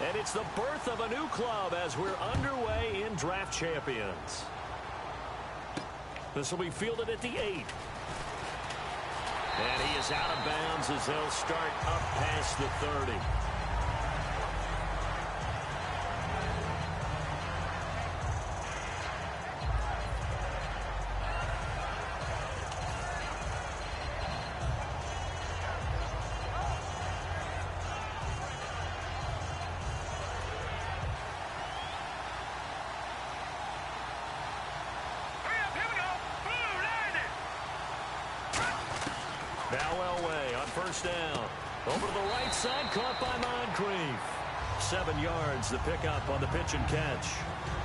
And it's the birth of a new club as we're underway in Draft Champions. This will be fielded at the 8. And he is out of bounds as they'll start up past the 30. Now Elway on first down. Over to the right side, caught by Moncrief. 7 yards, the pickup on the pitch and catch.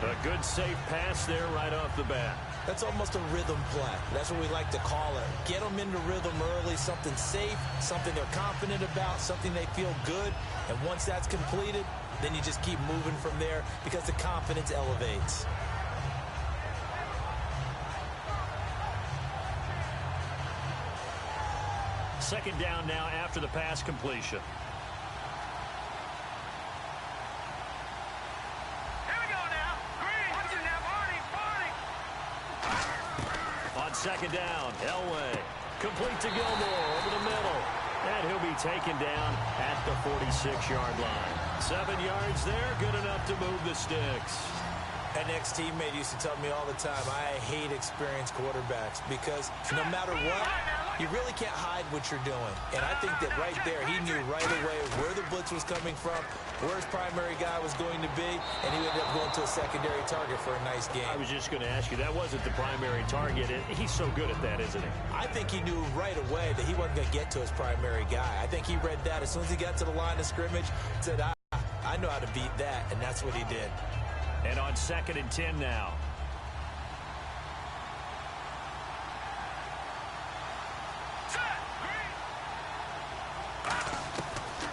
A good, safe pass there right off the bat. That's almost a rhythm play. That's what we like to call it. Get them into rhythm early, something safe, something they're confident about, something they feel good. And once that's completed, then you just keep moving from there because the confidence elevates. Second down now after the pass completion. Here we go now. Green. Watch it now. Party. On second down, Elway. Complete to Gilmore over the middle. And he'll be taken down at the 46-yard line. 7 yards there, good enough to move the sticks. An ex-teammate used to tell me all the time, I hate experienced quarterbacks because no matter what, you really can't hide what you're doing. And I think that right there, he knew right away where the blitz was coming from, where his primary guy was going to be, and he ended up going to a secondary target for a nice game. I was just going to ask you, that wasn't the primary target. He's so good at that, isn't he? I think he knew right away that he wasn't going to get to his primary guy. I think he read that as soon as he got to the line of scrimmage, said, I know how to beat that, and that's what he did. And on 2nd and 10 now.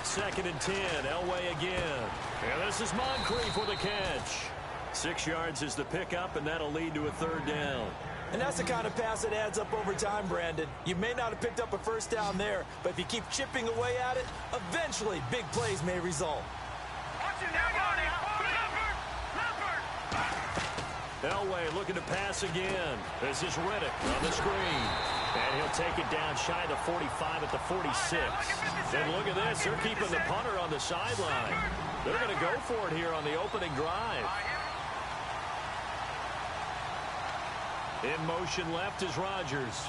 Second and 10, Elway again. And this is Moncrief with a catch. 6 yards is the pickup, and that'll lead to a 3rd down. And that's the kind of pass that adds up over time, Brandon. You may not have picked up a first down there, but if you keep chipping away at it, eventually big plays may result. Elway looking to pass again. This is Riddick on the screen. And he'll take it down shy of the 45 at the 46. And look at this. They're keeping the punter on the sideline. They're going to go for it here on the opening drive. In motion left is Rodgers.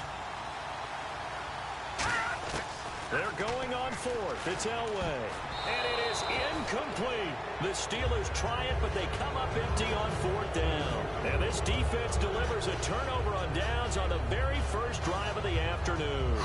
They're going on 4th. It's Elway. And it is incomplete. The Steelers try it, but they come up empty on 4th down. And this defense delivers a turnover on downs on the very first drive of the afternoon.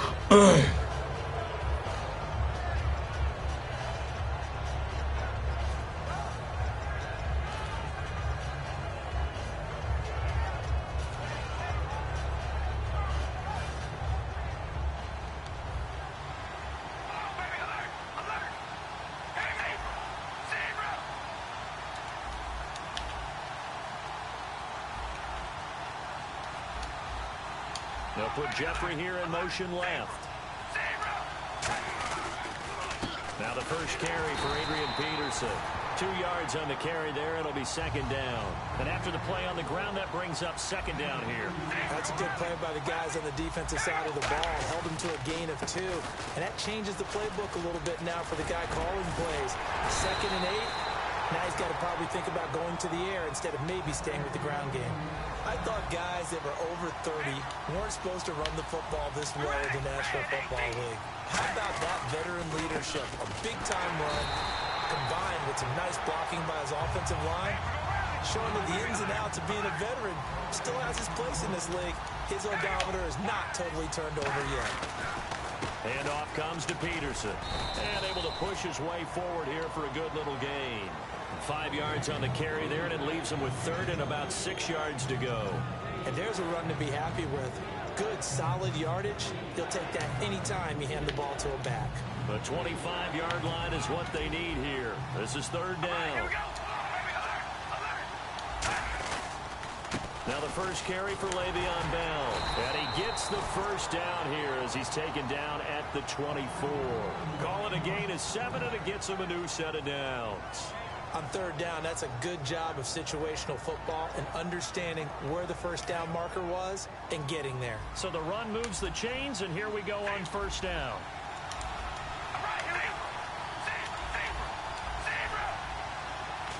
They'll put Jeffrey here in motion left. Now the first carry for Adrian Peterson. 2 yards on the carry there. It'll be 2nd down. And after the play on the ground, that brings up 2nd down here. That's a good play by the guys on the defensive side of the ball. Held him to a gain of 2. And that changes the playbook a little bit now for the guy calling plays. 2nd and 8. Now he's got to probably think about going to the air instead of maybe staying with the ground game. I thought guys that were over 30 weren't supposed to run the football this well in the National Football League. How about that veteran leadership? A big-time run combined with some nice blocking by his offensive line, showing that the ins and outs of being a veteran still has his place in this league. His odometer is not totally turned over yet. And off comes to Peterson. And able to push his way forward here for a good little gain. 5 yards on the carry there, and it leaves him with 3rd and about 6 yards to go. And there's a run to be happy with. Good, solid yardage. He'll take that anytime you hand the ball to a back. The 25-yard line is what they need here. This is 3rd down. Now the first carry for Le'Veon Bell. And he gets the first down here as he's taken down at the 24. Call it a gain of 7, and it gets him a new set of downs. On third down, that's a good job of situational football and understanding where the first down marker was and getting there. So the run moves the chains, and here we go on first down.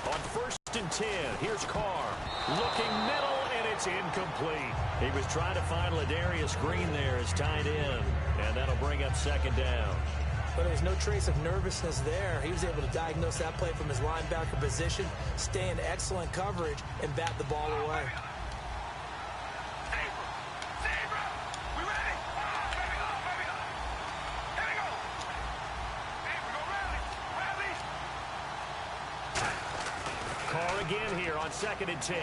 On 1st and 10, here's Carr. Looking middle, and it's incomplete. He was trying to find Ladarius Green there as tight end, and that'll bring up 2nd down. But there's no trace of nervousness there. He was able to diagnose that play from his linebacker position, stay in excellent coverage, and bat the ball away. Carr again here on 2nd and 10.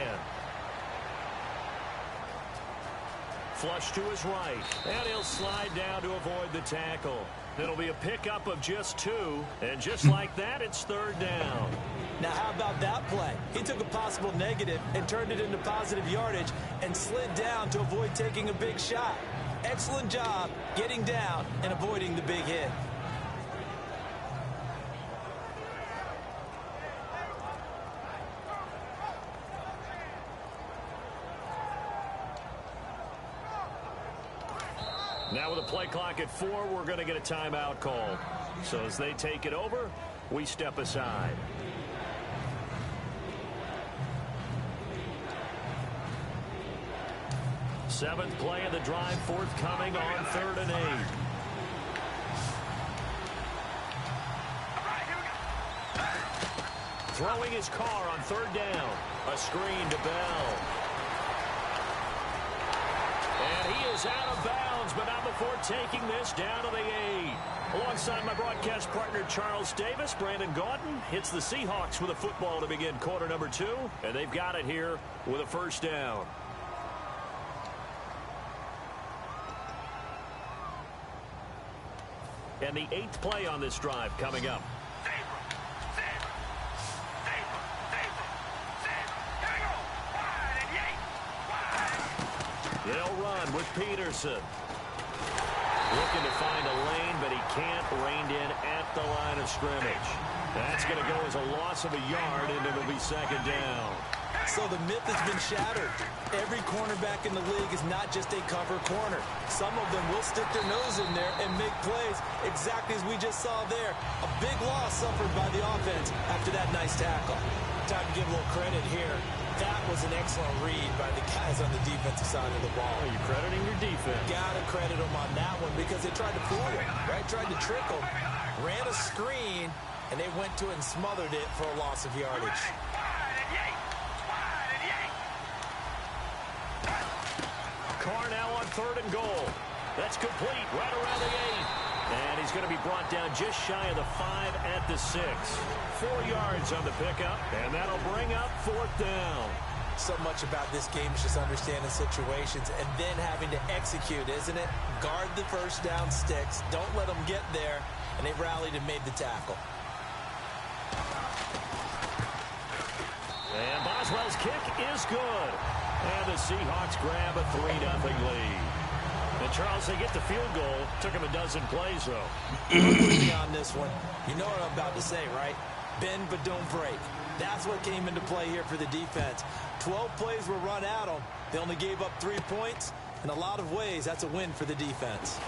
Flush to his right, and he'll slide down to avoid the tackle. It'll be a pickup of just 2, and just like that, it's 3rd down. Now, how about that play? He took a possible negative and turned it into positive yardage and slid down to avoid taking a big shot. Excellent job getting down and avoiding the big hit. Now with a play clock at 4, we're going to get a timeout called. So as they take it over, we step aside. Seventh play of the drive forthcoming on 3rd and 8. Throwing his Carr on 3rd down. A screen to Bell. And he is out of bounds, but not before taking this down to the 8. Alongside my broadcast partner, Charles Davis, Brandon Gaudin hits the Seahawks with a football to begin quarter number 2, and they've got it here with a 1st down. And the 8th play on this drive coming up. They'll run with Peterson. Looking to find a lane, but he can't. Reined in at the line of scrimmage. That's going to go as a loss of a yard, and it'll be 2nd down. So the myth has been shattered. Every cornerback in the league is not just a cover corner. Some of them will stick their nose in there and make plays exactly as we just saw there. A big loss suffered by the offense after that nice tackle. Time to give a little credit here. That was an excellent read by the guys on the defensive side of the ball. Are you crediting your defense? Gotta credit them on that one because they tried to fool him, right? Tried to trick him, ran a screen, and they went to it and smothered it for a loss of yardage. Carr now on 3rd and goal. That's complete right around the 8. And he's going to be brought down just shy of the 5 at the 6. 4 yards on the pickup, and that'll bring up 4th down. So much about this game is just understanding situations and then having to execute, isn't it? Guard the first down sticks. Don't let them get there, and they rallied and made the tackle. And Boswell's kick is good. And the Seahawks grab a 3-0 lead. And Charles, they get the field goal. Took him a dozen plays, though. On this one, you know what I'm about to say, right? Bend but don't break. That's what came into play here for the defense. 12 plays were run at them. They only gave up 3 points. In a lot of ways, that's a win for the defense.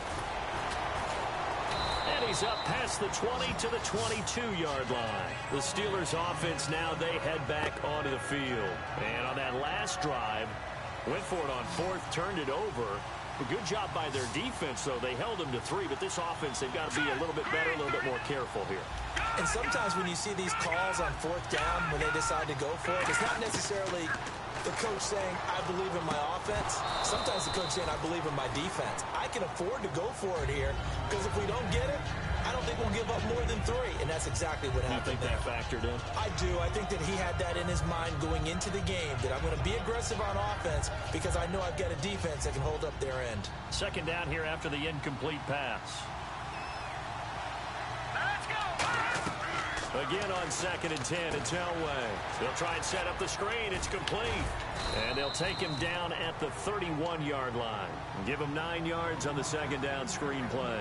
And he's up past the 20 to the 22-yard line. The Steelers' offense now, they head back onto the field. And on that last drive, went for it on 4th, turned it over. A good job by their defense, though. They held them to 3, but this offense, they've got to be a little bit better, a little bit more careful here. And sometimes when you see these calls on 4th down, when they decide to go for it, it's not necessarily the coach saying, I believe in my offense. Sometimes the coach saying, I believe in my defense. I can afford to go for it here, because if we don't get it, I don't think we'll give up more than 3, and that's exactly what happened. You think that factored in? I do. I think that he had that in his mind going into the game, that I'm going to be aggressive on offense because I know I've got a defense that can hold up their end. 2nd down here after the incomplete pass. Let's go! Again on 2nd and 10, it's Elway. They'll try and set up the screen. It's complete. And they'll take him down at the 31-yard line. And give him 9 yards on the 2nd down screen play.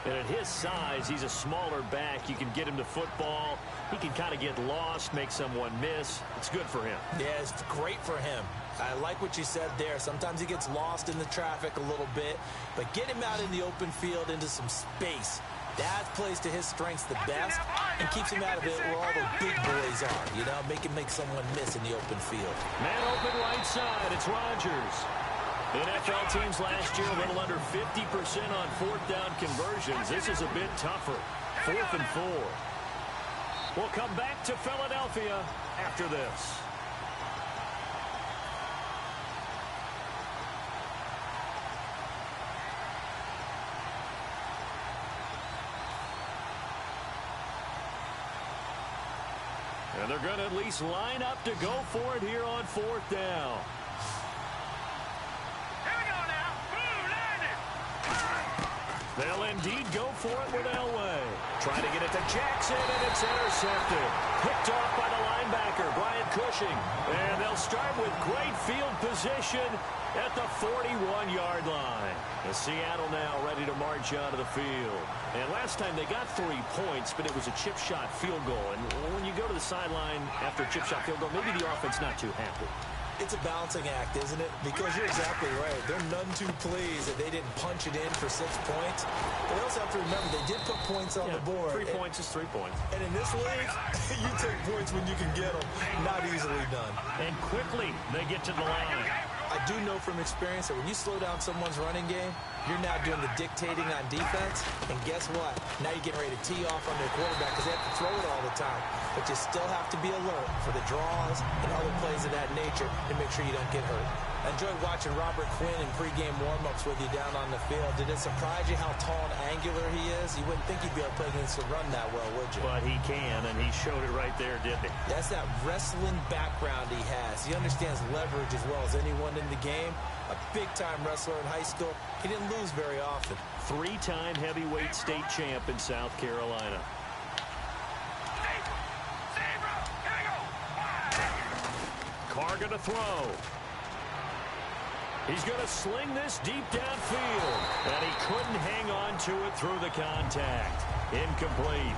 And at his size, he's a smaller back. You can get him to football. He can kind of get lost, make someone miss. It's good for him. Yeah, it's great for him. I like what you said there. Sometimes he gets lost in the traffic a little bit, but get him out in the open field into some space. That plays to his strengths the best and keeps him out of it where all the big boys are. You know, make him make someone miss in the open field. Man open right side. It's Rodgers. NFL teams last year a little under 50% on fourth down conversions. This is a bit tougher. 4th and 4. We'll come back to Philadelphia after this. And they're going to at least line up to go for it here on 4th down. They'll indeed go for it with Elway. Trying to get it to Jackson, and it's intercepted. Picked off by the linebacker, Brian Cushing. And they'll start with great field position at the 41-yard line. And Seattle now ready to march out of the field. And last time they got 3 points, but it was a chip shot field goal. And when you go to the sideline after a chip shot field goal, maybe the offense not too happy. It's a balancing act, isn't it? Because you're exactly right. They're none too pleased that they didn't punch it in for 6 points. But they also have to remember they did put points on the board. 3 points is 3 points. And in this league, you take points when you can get them. Not easily done. And quickly they get to the line. I do know from experience that when you slow down someone's running game, you're now doing the dictating on defense. And guess what? Now you're getting ready to tee off on their quarterback because they have to throw it all the time. But you still have to be alert for the draws and other plays of that nature to make sure you don't get hurt. I enjoyed watching Robert Quinn in pregame warm-ups with you down on the field. Did it surprise you how tall and angular he is? You wouldn't think he'd be able to play against the run that well, would you? But he can, and he showed it right there, didn't he? That's that wrestling background he has. He understands leverage as well as anyone in the game. A big-time wrestler in high school. He didn't lose very often. 3-time heavyweight state champ in South Carolina. Carr gonna throw. He's going to sling this deep downfield. And he couldn't hang on to it through the contact. Incomplete.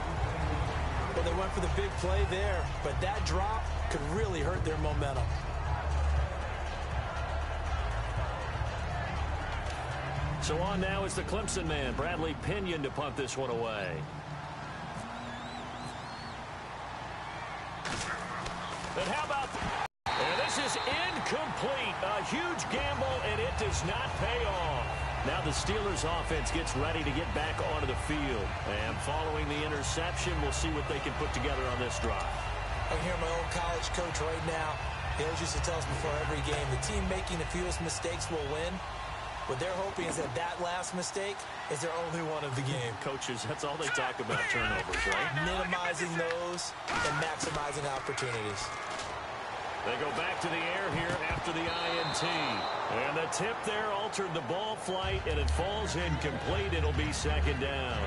Well, they went for the big play there, but that drop could really hurt their momentum. So on now is the Clemson man, Bradley Pinion, to punt this one away. And how about... And this is incomplete. A huge gamble, and it does not pay off. Now the Steelers offense gets ready to get back onto the field. And following the interception, we'll see what they can put together on this drive. I can hear my old college coach right now. He always used to tell us before every game, the team making the fewest mistakes will win. What they're hoping is that that last mistake is their only one of the game. Coaches, that's all they talk about, turnovers, right? Minimizing those and maximizing opportunities. They go back to the air here after the INT. And the tip there altered the ball flight, and it falls incomplete. It'll be second down.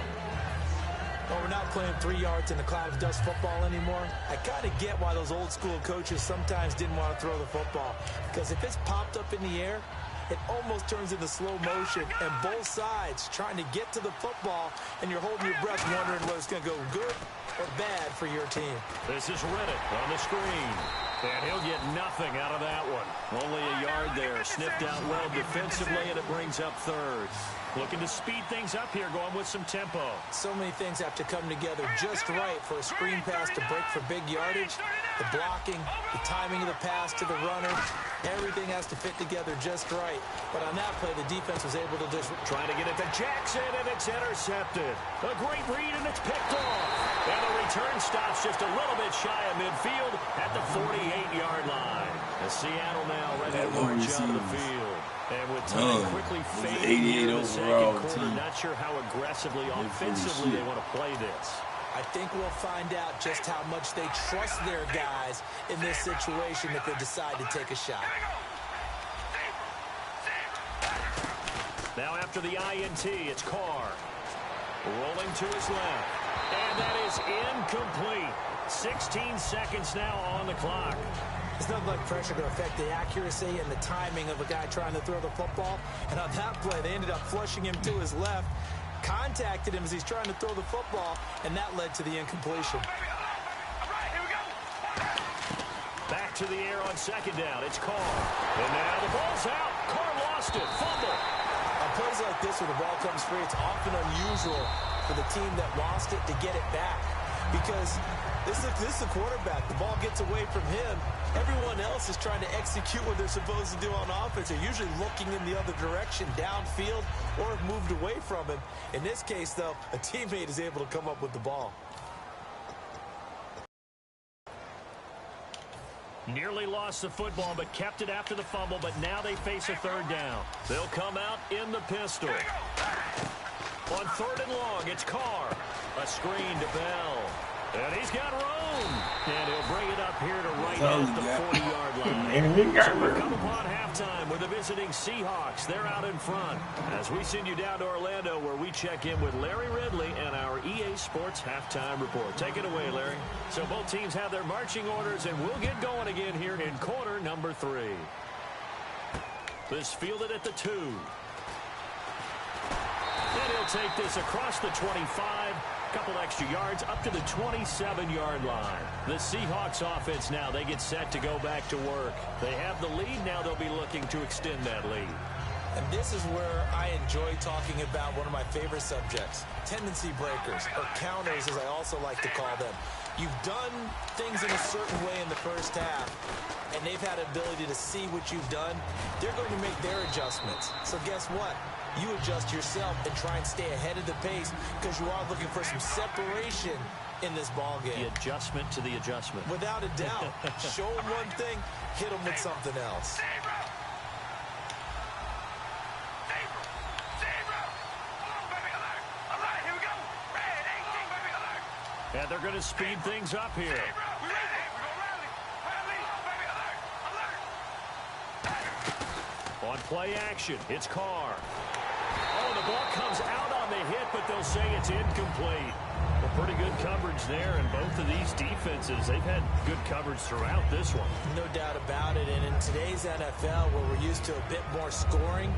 Well, we're not playing 3 yards in the cloud of dust football anymore. I kind of get why those old school coaches sometimes didn't want to throw the football. Because if it's popped up in the air, it almost turns into slow motion, and both sides trying to get to the football, and you're holding your breath wondering whether it's going to go good or bad for your team. This is Reddick on the screen. And he'll get nothing out of that one. Only a yard there. Sniffed out well defensively, and it brings up third. Looking to speed things up here, going with some tempo. So many things have to come together just right for a screen pass to break for big yardage. The blocking, the timing of the pass to the runner, everything has to fit together just right. But on that play, the defense was able to just... Trying to get it to Jackson, and it's intercepted. A great read, and it's picked off. And the return stops just a little bit shy of midfield at the 48-yard line. And Seattle now ready to march out of the field. And with time quickly fading in the second quarter, not sure how aggressively, offensively they want to play this. I think we'll find out just how much they trust their guys in this situation if they decide to take a shot. Now after the INT, it's Carr. Rolling to his left. And that is incomplete. 16 seconds now on the clock. It's nothing like pressure to affect the accuracy and the timing of a guy trying to throw the football. And on that play, they ended up flushing him to his left. contacted him as he's trying to throw the football, and that led to the incompletion. Back to the air on second down. It's Carr. And now the ball's out. Carr lost it. Fumble. On plays like this, when the ball comes free, it's often unusual for the team that lost it to get it back. Because this is the quarterback. The ball gets away from him. Everyone else is trying to execute what they're supposed to do on offense. They're usually looking in the other direction, downfield, or have moved away from him. In this case, though, a teammate is able to come up with the ball. Nearly lost the football, but kept it after the fumble, but now they face a third down. They'll come out in the pistol. On third and long, it's Carr. A screen to Bell. And he's got room. And he'll bring it up here to right at the 40-yard line. So we come upon halftime with the visiting Seahawks. They're out in front. As we send you down to Orlando, where we check in with Larry Ridley and our EA Sports Halftime Report. Take it away, Larry. So both teams have their marching orders, and we'll get going again here in quarter number 3. This fielded at the 2. And he'll take this across the 25. Couple extra yards up to the 27-yard line. The Seahawks offense now, they get set to go back to work. They have the lead. Now they'll be looking to extend that lead. And this is where I enjoy talking about one of my favorite subjects, tendency breakers, or counters as I also like to call them. You've done things in a certain way in the first half, and they've had an ability to see what you've done. They're going to make their adjustments. So guess what? You adjust yourself and try and stay ahead of the pace because you are looking for some separation in this ball game. The adjustment to the adjustment. Without a doubt. Show them one thing, hit them with something else. And they're going to speed things up here. On play action, it's Carr. Oh, the ball comes out on the hit, but they'll say it's incomplete. Well, pretty good coverage there, and both of these defenses, they've had good coverage throughout this one. No doubt about it, and in today's NFL, where we're used to a bit more scoring,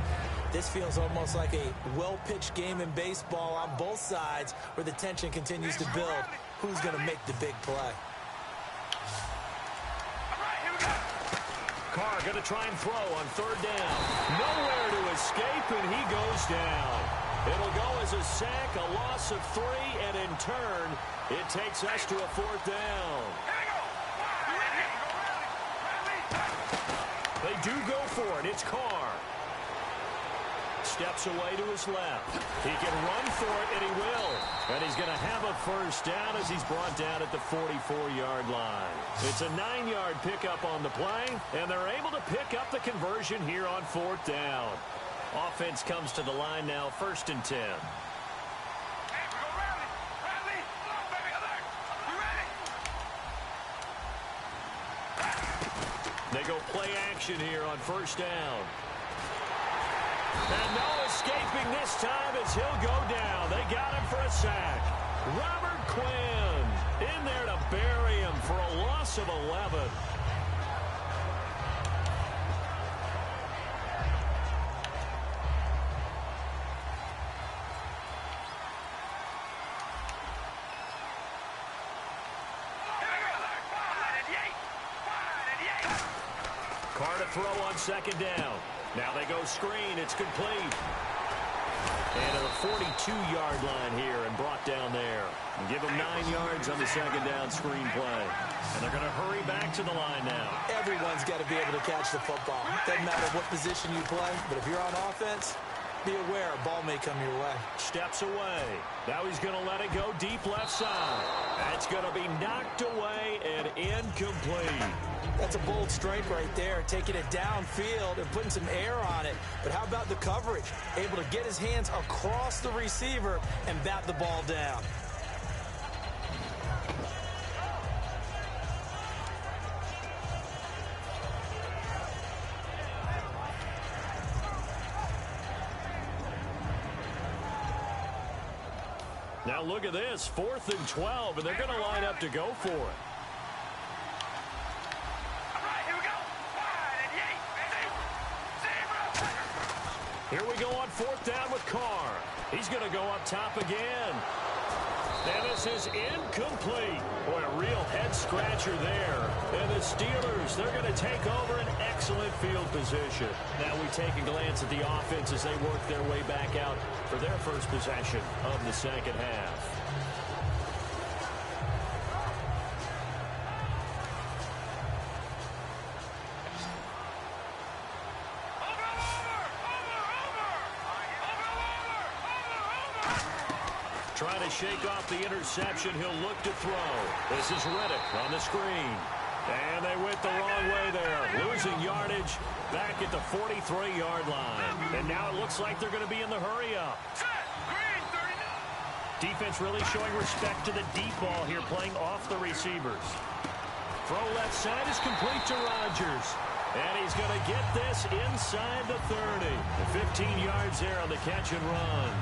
this feels almost like a well-pitched game in baseball on both sides where the tension continues to build. Who's going to make the big play? Carr going to try and throw on third down. Nowhere to escape, and he goes down. It'll go as a sack, a loss of 3, and in turn, it takes us to a fourth down. They do go for it. It's Carr. Steps away to his left. He can run for it, and he will. And he's going to have a first down as he's brought down at the 44-yard line. It's a 9-yard pickup on the play, and they're able to pick up the conversion here on fourth down. Offense comes to the line now, 1st and 10. They go play action here on 1st down. And no escaping this time as he'll go down. They got him for a sack. Robert Quinn in there to bury him for a loss of 11. Carr to throw on 2nd down. Now they go screen. It's complete. And to the 42-yard line here and brought down there. And give them 9 yards on the 2nd down screen play. And they're going to hurry back to the line now. Everyone's got to be able to catch the football. Doesn't matter what position you play, but if you're on offense, be aware a ball may come your way. Steps away. Now he's going to let it go deep left side. That's going to be knocked away and incomplete. That's a bold strike right there, taking it downfield and putting some air on it. But how about the coverage? Able to get his hands across the receiver and bat the ball down. Now look at this, 4th and 12, and they're going to line up to go for it. Here we go on 4th down with Carr. He He's going to go up top again. And this is incomplete. Boy, a real head-scratcher there. And the Steelers, they're going to take over an excellent field position. Now we take a glance at the offense as they work their way back out for their first possession of the second half. Trying to shake off the interception. He'll look to throw. This is Riddick on the screen. And they went the wrong way there. Losing yardage back at the 43-yard line. And now it looks like they're going to be in the hurry-up. Defense really showing respect to the deep ball here, playing off the receivers. Throw left side is complete to Rodgers. And he's going to get this inside the 30. 15 yards there on the catch and run.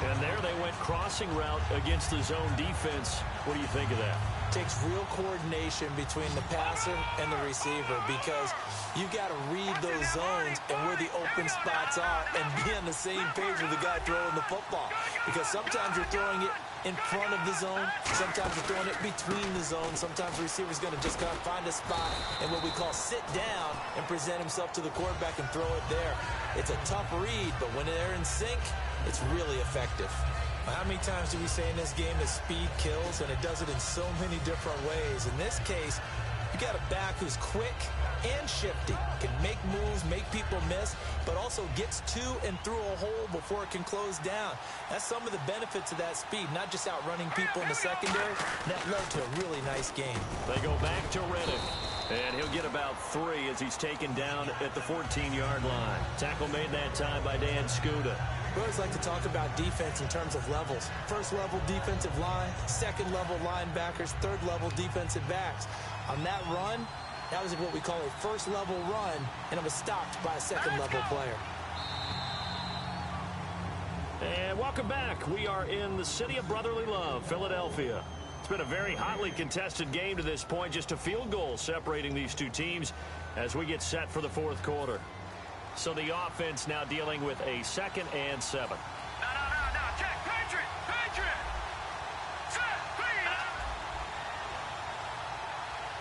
And there they went crossing route against the zone defense. What do you think of that? Takes real coordination between the passer and the receiver because you got to read those zones and where the open spots are and be on the same page with the guy throwing the football. Because sometimes you're throwing it in front of the zone. Sometimes you're throwing it between the zones. Sometimes the receiver's going to just kind of find a spot and what we call sit down and present himself to the quarterback and throw it there. It's a tough read, but when they're in sync, it's really effective. How many times do we say in this game that speed kills, and it does it in so many different ways? In this case, you got a back who's quick and shifty, can make moves, make people miss, but also gets to and through a hole before it can close down. That's some of the benefits of that speed, not just outrunning people in the secondary. That led to a really nice game. They go back to Riddick. And he'll get about 3 as he's taken down at the 14-yard line. Tackle made that time by Dan Skuda. We always like to talk about defense in terms of levels. First level defensive line, second level linebackers, third level defensive backs. On that run, that was what we call a first level run, and it was stopped by a second level player. And welcome back. We are in the city of brotherly love, Philadelphia. It's been a very hotly contested game to this point, just a field goal separating these two teams as we get set for the fourth quarter. So the offense now dealing with a 2nd and 7. No, check, Patriot, set, please.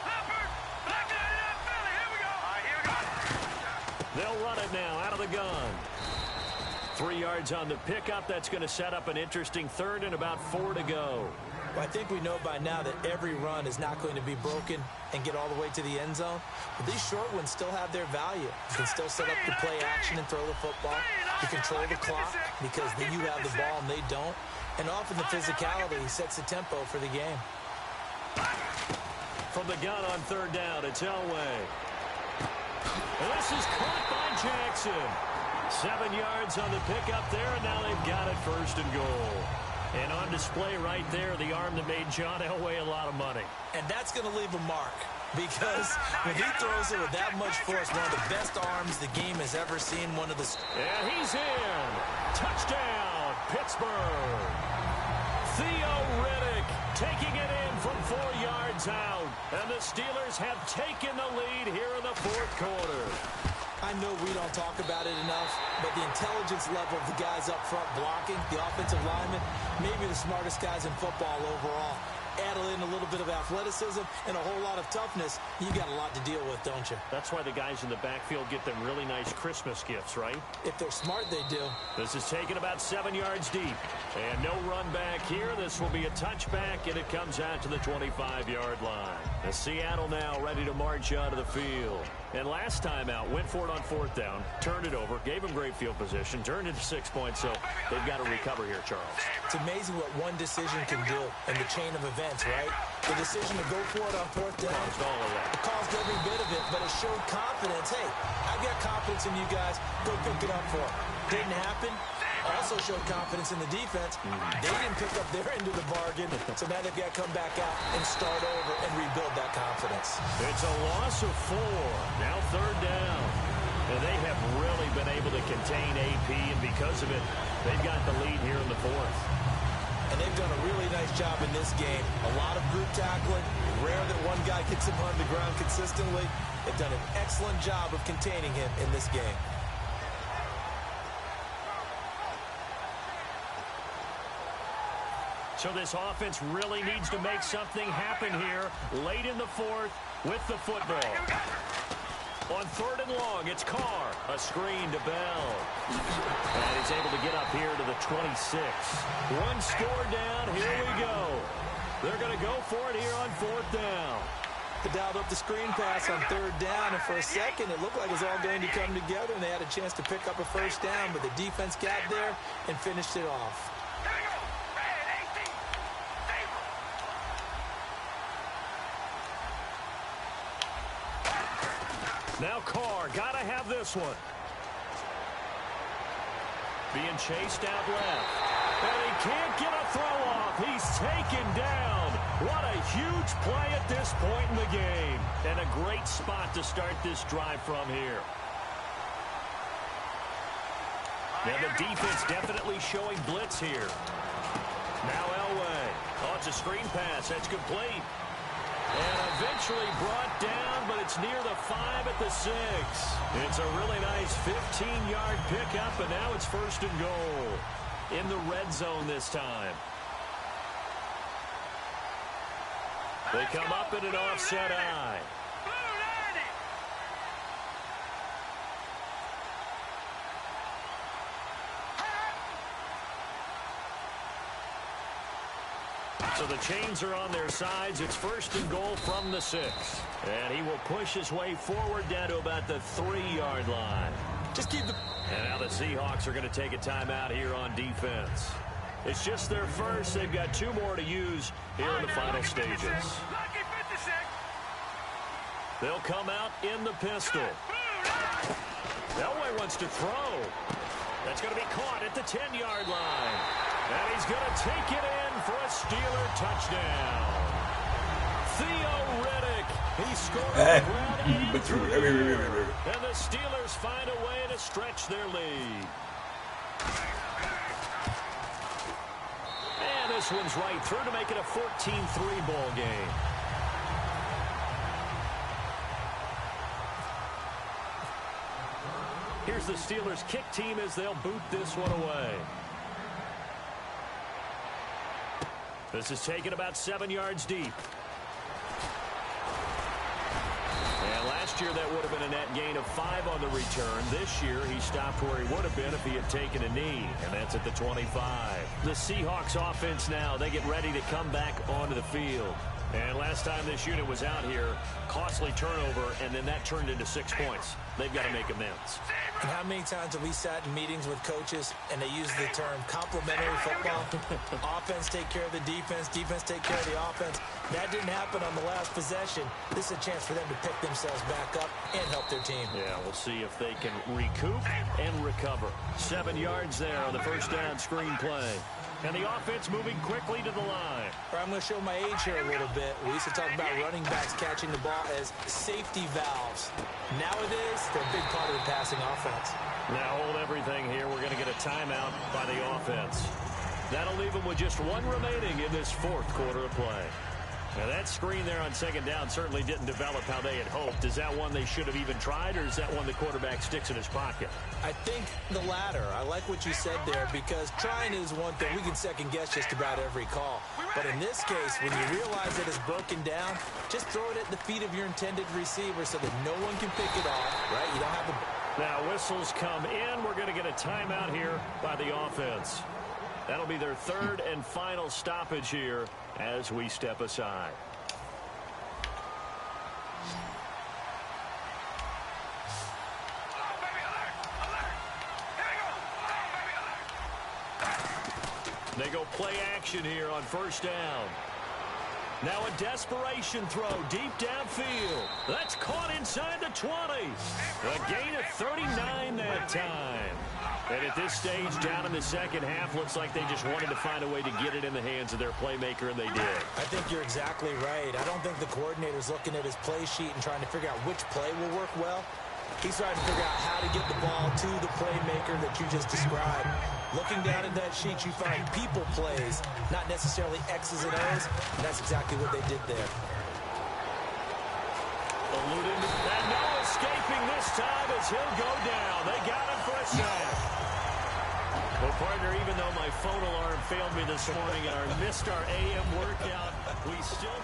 Leopard, back to that Philly, here we go. All right, here we go. They'll run it now out of the gun. 3 yards on the pickup. That's going to set up an interesting 3rd and about 4 to go. Well, I think we know by now that every run is not going to be broken and get all the way to the end zone. But these short ones still have their value. You can still set up the play action and throw the football. You control the clock because you have the ball and they don't. And often the physicality sets the tempo for the game. From the gun on 3rd down, it's Elway. And this is caught by Jackson. 7 yards on the pickup there, and now they've got it 1st and goal. And on display right there, the arm that made John Elway a lot of money. And that's going to leave a mark because when he throws it with that much force, one of the best arms the game has ever seen. One of the... And he's in. Touchdown, Pittsburgh. Theo Riddick taking it in from 4 yards out. And the Steelers have taken the lead here in the fourth quarter. I know we don't talk about it enough, but the intelligence level of the guys up front blocking, the offensive linemen, maybe the smartest guys in football overall. Add in a little bit of athleticism and a whole lot of toughness, you got a lot to deal with, don't you? That's why the guys in the backfield get them really nice Christmas gifts, right? If they're smart, they do. This is taken about 7 yards deep. And no run back here. This will be a touchback, and it comes out to the 25-yard line. The Seattle now ready to march out of the field. And last time out, went for it on 4th down, turned it over, gave them great field position, turned it to 6 points, so they've got to recover here, Charles. It's amazing what one decision can do in the chain of events, right? The decision to go for it on 4th down. Caused all of that. It caused every bit of it, but it showed confidence. Hey, I've got confidence in you guys. Go pick it up for it. Didn't happen. Also showed confidence in the defense. They didn't pick up their end of the bargain, so now they've got to come back out and start over and rebuild that confidence. It's a loss of 4. Now 3rd down. And they have really been able to contain AP, and because of it, they've got the lead here in the 4th. And they've done a really nice job in this game. A lot of group tackling. Rare that one guy gets him on the ground consistently. They've done an excellent job of containing him in this game. So this offense really needs to make something happen here late in the fourth with the football. On 3rd and long, it's Carr. A screen to Bell. And he's able to get up here to the 26. One score down. Here we go. They're going to go for it here on 4th down. They dialed up the screen pass on 3rd down, and for a second it looked like it was all going to come together, and they had a chance to pick up a first down, but the defense got there and finished it off. Now Carr, gotta have this one. Being chased out left. And he can't get a throw off. He's taken down. What a huge play at this point in the game. And a great spot to start this drive from here. Now the defense definitely showing blitz here. Now Elway. Oh, it's a screen pass. That's complete. And eventually brought down, but it's near the 5 at the 6. It's a really nice 15-yard pickup, and now it's 1st and goal in the red zone this time. They come up in an offset eye. So the chains are on their sides. It's 1st and goal from the 6. And he will push his way forward down to about the 3-yard line. Just keep the... And now the Seahawks are going to take a timeout here on defense. It's just their first. They've got 2 more to use here in the final stages. They'll come out in the pistol. Elway wants to throw. That's going to be caught at the 10-yard line. And he's going to take it in for a Steeler touchdown. Theo Riddick. He scored on the ground and through. And the Steelers find a way to stretch their lead. And this one's right through to make it a 14-3 ball game. Here's the Steelers kick team as they'll boot this one away. This is taken about 7 yards deep. And last year that would have been a net gain of 5 on the return. This year he stopped where he would have been if he had taken a knee, and that's at the 25. The Seahawks offense now, they get ready to come back onto the field. And last time this unit was out here, costly turnover, and then that turned into 6 points. They've got to make amends. And how many times have we sat in meetings with coaches and they use the term complementary football? Offense take care of the defense, defense take care of the offense. That didn't happen on the last possession. This is a chance for them to pick themselves back up and help their team. Yeah, we'll see if they can recoup and recover. 7 yards there on the first down screen play. And the offense moving quickly to the line. I'm going to show my age here a little bit. We used to talk about running backs catching the ball as safety valves. Nowadays, they're a big part of the passing offense. Now hold everything here. We're going to get a timeout by the offense. That'll leave them with just 1 remaining in this 4th quarter of play. Now that screen there on 2nd down certainly didn't develop how they had hoped. Is that one they should have even tried, or is that one the quarterback sticks in his pocket? I think the latter. I like what you said there, because trying is one thing. We can second guess just about every call. But in this case, when you realize that it's broken down, just throw it at the feet of your intended receiver so that no one can pick it off, right? You don't have the... Now whistles come in. We're going to get a timeout here by the offense. That'll be their 3rd and final stoppage here as we step aside. They go play action here on 1st down. Now a desperation throw deep downfield. That's caught inside the 20. A gain of 39 that time. And at this stage, down in the 2nd half, looks like they just wanted to find a way to get it in the hands of their playmaker, and they did. I think you're exactly right. I don't think the coordinator's looking at his play sheet and trying to figure out which play will work well. He's trying to figure out how to get the ball to the playmaker that you just described. Looking down at that sheet, you find people plays, not necessarily X's and O's, and that's exactly what they did there. Eluding, and no escaping this time as he'll go down. They got him for a sack. Well, partner, even though my phone alarm failed me this morning and I missed our AM workout, we still